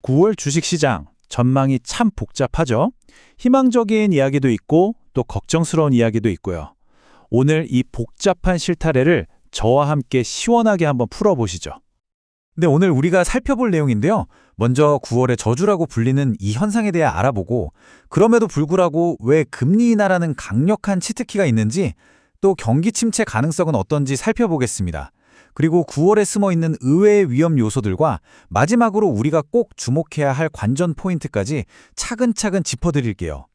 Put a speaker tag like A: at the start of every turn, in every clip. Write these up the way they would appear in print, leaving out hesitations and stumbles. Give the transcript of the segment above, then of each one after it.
A: 9월 주식시장 전망이 참 복잡하죠. 희망적인 이야기도 있고 또 걱정스러운 이야기도 있고요. 오늘 이 복잡한 실타래를 저와 함께 시원하게 한번 풀어보시죠.
B: 네, 오늘 우리가 살펴볼 내용인데요. 먼저 9월의 저주라고 불리는 이 현상에 대해 알아보고, 그럼에도 불구하고 왜 금리 인하라는 강력한 치트키가 있는지, 또 경기 침체 가능성은 어떤지 살펴보겠습니다. 그리고 9월에 숨어있는 의외의 위험 요소들과 마지막으로 우리가 꼭 주목해야 할 관전 포인트까지 차근차근 짚어드릴게요.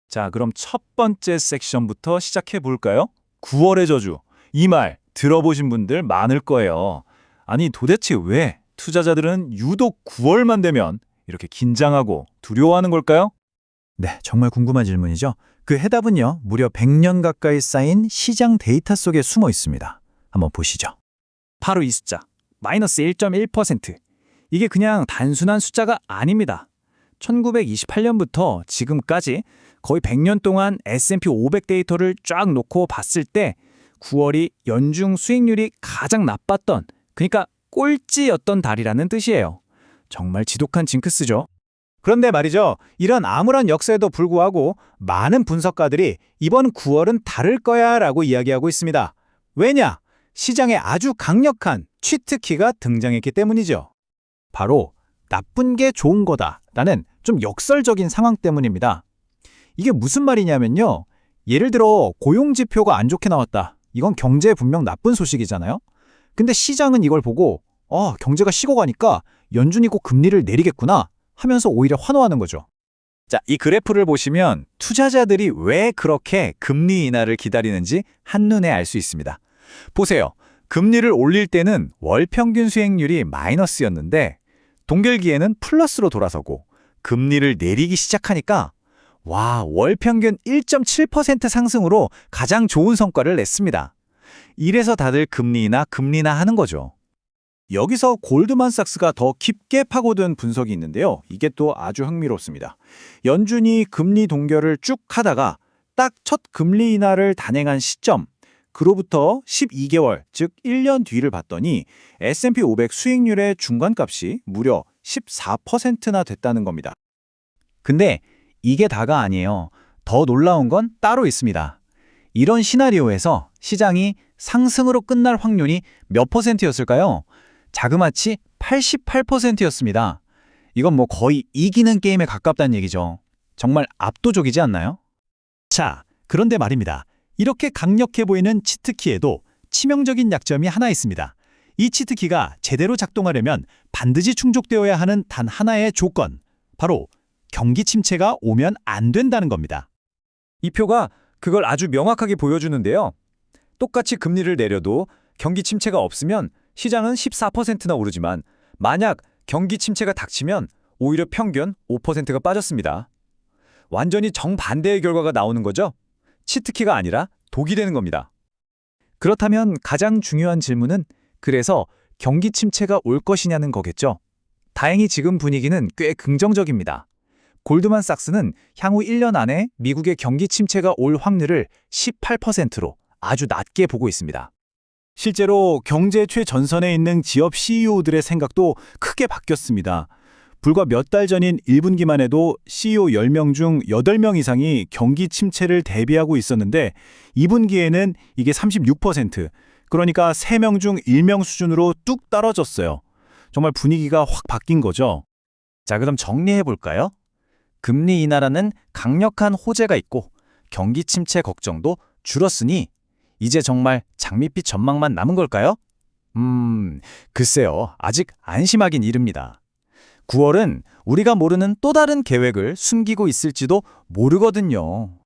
A: 자, 그럼 첫 번째 섹션부터 시작해 볼까요? 9월의 저주. 이 말 들어보신 분들 많을 거예요. 아니, 도대체 왜 투자자들은 유독 9월만 되면 이렇게 긴장하고 두려워하는 걸까요?
B: 네, 정말 궁금한 질문이죠. 그 해답은요, 무려 100년 가까이 쌓인 시장 데이터 속에 숨어 있습니다. 한번 보시죠.
C: 바로 이 숫자, 마이너스 1.1%. 이게 그냥 단순한 숫자가 아닙니다. 1928년부터 지금까지 거의 100년 동안 S&P 500 데이터를 쫙 놓고 봤을 때 9월이 연중 수익률이 가장 나빴던, 그러니까 꼴찌였던 달이라는 뜻이에요. 정말 지독한 징크스죠.
D: 그런데 말이죠. 이런 암울한 역사에도 불구하고 많은 분석가들이 이번 9월은 다를 거야 라고 이야기하고 있습니다. 왜냐? 시장에 아주 강력한 치트키가 등장했기 때문이죠.
B: 바로 나쁜 게 좋은 거다라는 좀 역설적인 상황 때문입니다. 이게 무슨 말이냐면요. 예를 들어 고용지표가 안 좋게 나왔다. 이건 경제에 분명 나쁜 소식이잖아요. 근데 시장은 이걸 보고 경제가 식어가니까 연준이 꼭 금리를 내리겠구나 하면서 오히려 환호하는 거죠.
D: 자, 이 그래프를 보시면 투자자들이 왜 그렇게 금리 인하를 기다리는지 한눈에 알 수 있습니다. 보세요. 금리를 올릴 때는 월 평균 수익률이 마이너스였는데 동결기에는 플러스로 돌아서고 금리를 내리기 시작하니까 월 평균 1.7% 상승으로 가장 좋은 성과를 냈습니다. 이래서 다들 금리 인하 하는 거죠. 여기서 골드만삭스가 더 깊게 파고든 분석이 있는데요. 이게 또 아주 흥미롭습니다. 연준이 금리 동결을 쭉 하다가 딱 첫 금리 인하를 단행한 시점, 그로부터 12개월, 즉 1년 뒤를 봤더니 S&P 500 수익률의 중간값이 무려 14%나 됐다는 겁니다.
B: 근데 이게 다가 아니에요. 더 놀라운 건 따로 있습니다. 이런 시나리오에서 시장이 상승으로 끝날 확률이 몇 %였을까요? 자그마치 88%였습니다. 이건 거의 이기는 게임에 가깝다는 얘기죠. 정말 압도적이지 않나요?
D: 자, 그런데 말입니다. 이렇게 강력해 보이는 치트키에도 치명적인 약점이 하나 있습니다. 이 치트키가 제대로 작동하려면 반드시 충족되어야 하는 단 하나의 조건, 바로 경기 침체가 오면 안 된다는 겁니다.
C: 이 표가 그걸 아주 명확하게 보여주는데요. 똑같이 금리를 내려도 경기 침체가 없으면 시장은 14%나 오르지만 만약 경기 침체가 닥치면 오히려 평균 5%가 빠졌습니다. 완전히 정반대의 결과가 나오는 거죠. 치트키가 아니라 독이 되는 겁니다.
B: 그렇다면 가장 중요한 질문은 그래서 경기 침체가 올 것이냐는 거겠죠. 다행히 지금 분위기는 꽤 긍정적입니다. 골드만삭스는 향후 1년 안에 미국의 경기 침체가 올 확률을 18%로 아주 낮게 보고 있습니다.
D: 실제로 경제 최전선에 있는 기업 CEO들의 생각도 크게 바뀌었습니다. 불과 몇 달 전인 1분기만 해도 CEO 10명 중 8명 이상이 경기 침체를 대비하고 있었는데 2분기에는 이게 36%, 그러니까 3명 중 1명 수준으로 뚝 떨어졌어요. 정말 분위기가 확 바뀐 거죠.
B: 자, 그럼 정리해 볼까요? 금리 인하라는 강력한 호재가 있고 경기 침체 걱정도 줄었으니 이제 정말 장밋빛 전망만 남은 걸까요? 글쎄요. 아직 안심하긴 이릅니다. 9월은 우리가 모르는 또 다른 계획을 숨기고 있을지도 모르거든요.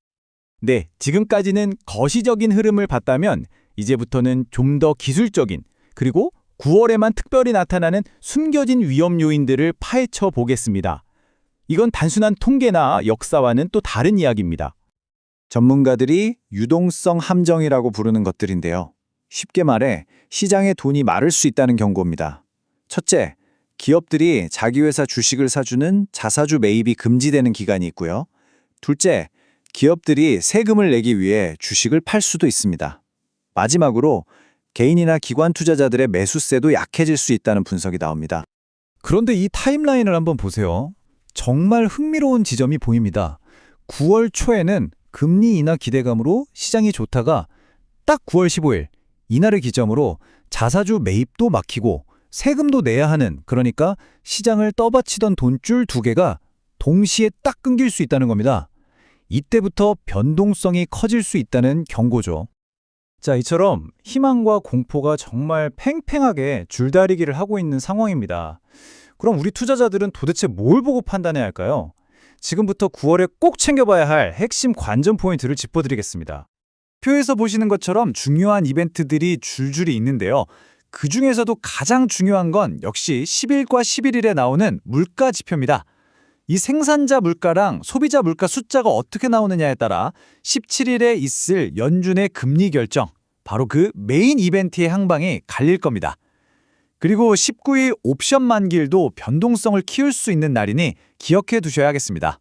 D: 네, 지금까지는 거시적인 흐름을 봤다면 이제부터는 좀 더 기술적인, 그리고 9월에만 특별히 나타나는 숨겨진 위험 요인들을 파헤쳐 보겠습니다. 이건 단순한 통계나 역사와는 또 다른 이야기입니다. 전문가들이 유동성 함정이라고 부르는 것들인데요. 쉽게 말해 시장에 돈이 마를 수 있다는 경고입니다. 첫째, 기업들이 자기 회사 주식을 사주는 자사주 매입이 금지되는 기간이 있고요. 둘째, 기업들이 세금을 내기 위해 주식을 팔 수도 있습니다. 마지막으로 개인이나 기관 투자자들의 매수세도 약해질 수 있다는 분석이 나옵니다.
B: 그런데 이 타임라인을 한번 보세요. 정말 흥미로운 지점이 보입니다. 9월 초에는 금리 인하 기대감으로 시장이 좋다가 딱 9월 15일 이날을 기점으로 자사주 매입도 막히고 세금도 내야 하는, 그러니까 시장을 떠받치던 돈줄 두 개가 동시에 딱 끊길 수 있다는 겁니다. 이때부터 변동성이 커질 수 있다는 경고죠.
C: 자, 이처럼 희망과 공포가 정말 팽팽하게 줄다리기를 하고 있는 상황입니다. 그럼 우리 투자자들은 도대체 뭘 보고 판단해야 할까요? 지금부터 9월에 꼭 챙겨봐야 할 핵심 관전 포인트를 짚어드리겠습니다. 표에서 보시는 것처럼 중요한 이벤트들이 줄줄이 있는데요. 그 중에서도 가장 중요한 건 역시 10일과 11일에 나오는 물가 지표입니다. 이 생산자 물가랑 소비자 물가 숫자가 어떻게 나오느냐에 따라 17일에 있을 연준의 금리 결정, 바로 그 메인 이벤트의 항방이 갈릴 겁니다. 그리고 19일 옵션 만기일도 변동성을 키울 수 있는 날이니 기억해 두셔야겠습니다.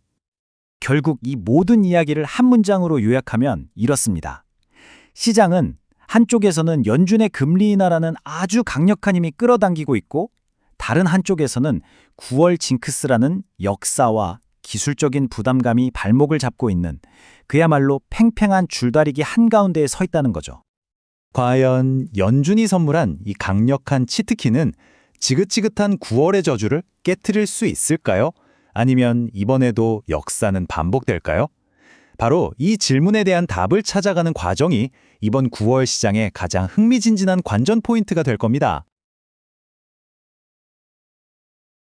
C: 결국 이 모든 이야기를 한 문장으로 요약하면 이렇습니다. 시장은 한쪽에서는 연준의 금리 인하라는 아주 강력한 힘이 끌어당기고 있고, 다른 한쪽에서는 9월 징크스라는 역사와 기술적인 부담감이 발목을 잡고 있는 그야말로 팽팽한 줄다리기 한가운데에 서 있다는 거죠.
D: 과연 연준이 선물한 이 강력한 치트키는 지긋지긋한 9월의 저주를 깨트릴 수 있을까요? 아니면 이번에도 역사는 반복될까요? 바로 이 질문에 대한 답을 찾아가는 과정이 이번 9월 시장의 가장 흥미진진한 관전 포인트가 될 겁니다.